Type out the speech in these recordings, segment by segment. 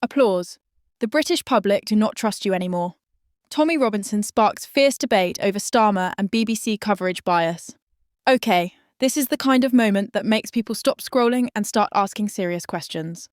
Applause. The British public do not trust you anymore. Tommy Robinson sparks fierce debate over Starmer and BBC coverage bias. Okay, this is the kind of moment that makes people stop scrolling and start asking serious questions.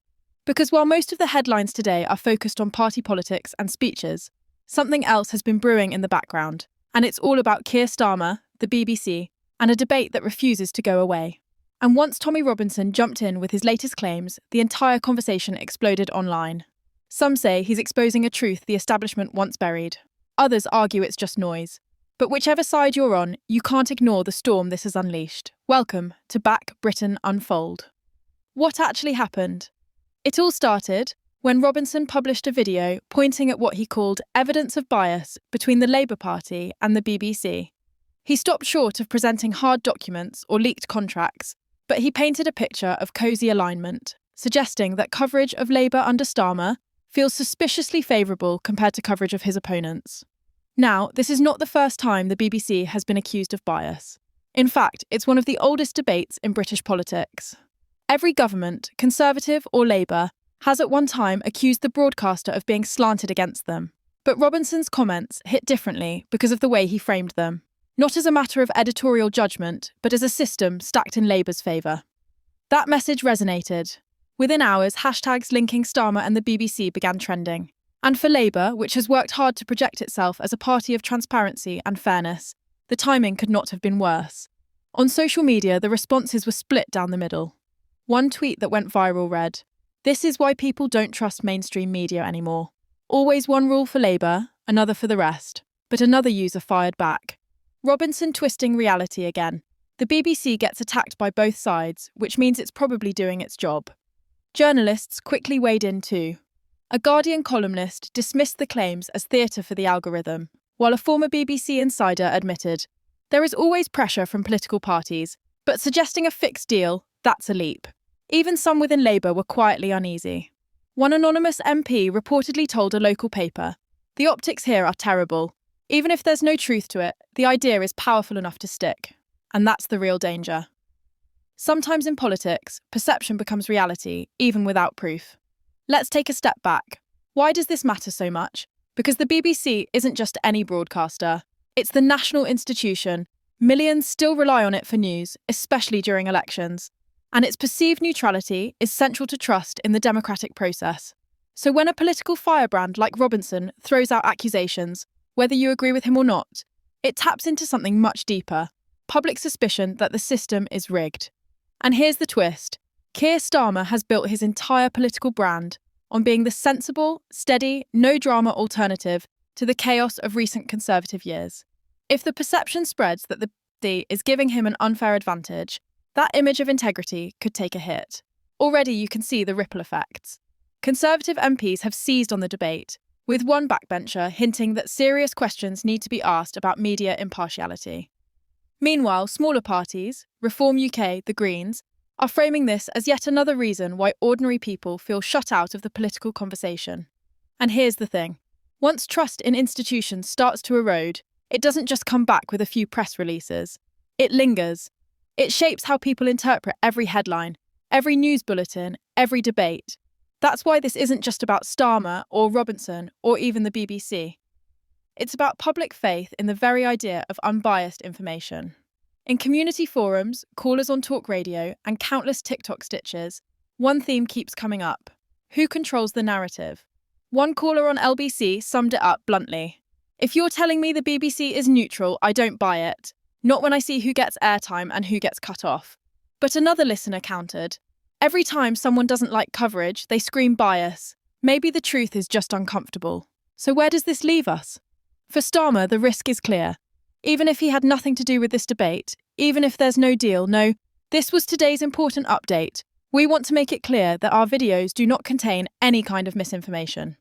Because while most of the headlines today are focused on party politics and speeches, something else has been brewing in the background, and it's all about Keir Starmer, the BBC, and a debate that refuses to go away. And once Tommy Robinson jumped in with his latest claims, the entire conversation exploded online. Some say he's exposing a truth the establishment once buried. Others argue it's just noise. But whichever side you're on, you can't ignore the storm this has unleashed. Welcome to Back Britain Unfold. What actually happened? It all started when Robinson published a video pointing at what he called evidence of bias between the Labour Party and the BBC. He stopped short of presenting hard documents or leaked contracts, but he painted a picture of cosy alignment, suggesting that coverage of Labour under Starmer feels suspiciously favourable compared to coverage of his opponents. Now, this is not the first time the BBC has been accused of bias. In fact, it's one of the oldest debates in British politics. Every government, Conservative or Labour, has at one time accused the broadcaster of being slanted against them. But Robinson's comments hit differently because of the way he framed them. Not as a matter of editorial judgment, but as a system stacked in Labour's favour. That message resonated. Within hours, hashtags linking Starmer and the BBC began trending. And for Labour, which has worked hard to project itself as a party of transparency and fairness, the timing could not have been worse. On social media, the responses were split down the middle. One tweet that went viral read, "This is why people don't trust mainstream media anymore. Always one rule for Labour, another for the rest." But another user fired back. Robinson twisting reality again. The BBC gets attacked by both sides, which means it's probably doing its job. Journalists quickly weighed in too. A Guardian columnist dismissed the claims as theatre for the algorithm, while a former BBC insider admitted, "There is always pressure from political parties, but suggesting a fixed deal, that's a leap." Even some within Labour were quietly uneasy. One anonymous MP reportedly told a local paper, "The optics here are terrible. Even if there's no truth to it, the idea is powerful enough to stick." And that's the real danger. Sometimes in politics, perception becomes reality, even without proof. Let's take a step back. Why does this matter so much? Because the BBC isn't just any broadcaster. It's the national institution. Millions still rely on it for news, especially during elections. And its perceived neutrality is central to trust in the democratic process. So when a political firebrand like Robinson throws out accusations, whether you agree with him or not, it taps into something much deeper, public suspicion that the system is rigged. And here's the twist. Keir Starmer has built his entire political brand on being the sensible, steady, no-drama alternative to the chaos of recent Conservative years. If the perception spreads that the BBC is giving him an unfair advantage, that image of integrity could take a hit. Already you can see the ripple effects. Conservative MPs have seized on the debate, with one backbencher hinting that serious questions need to be asked about media impartiality. Meanwhile, smaller parties, Reform UK, the Greens, are framing this as yet another reason why ordinary people feel shut out of the political conversation. And here's the thing. Once trust in institutions starts to erode, it doesn't just come back with a few press releases. It lingers. It shapes how people interpret every headline, every news bulletin, every debate. That's why this isn't just about Starmer or Robinson or even the BBC. It's about public faith in the very idea of unbiased information. In community forums, callers on talk radio, and countless TikTok stitches, one theme keeps coming up. Who controls the narrative? One caller on LBC summed it up bluntly. "If you're telling me the BBC is neutral, I don't buy it. Not when I see who gets airtime and who gets cut off." But another listener countered. "Every time someone doesn't like coverage, they scream bias. Maybe the truth is just uncomfortable." So where does this leave us? For Starmer, the risk is clear. Even if he had nothing to do with this debate, even if there's no deal, no, this was today's important update. We want to make it clear that our videos do not contain any kind of misinformation.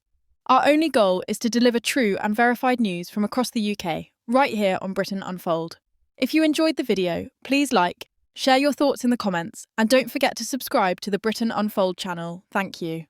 Our only goal is to deliver true and verified news from across the UK, right here on Britain Unfold. If you enjoyed the video, please like, share your thoughts in the comments, and don't forget to subscribe to the Britain Unfold channel. Thank you.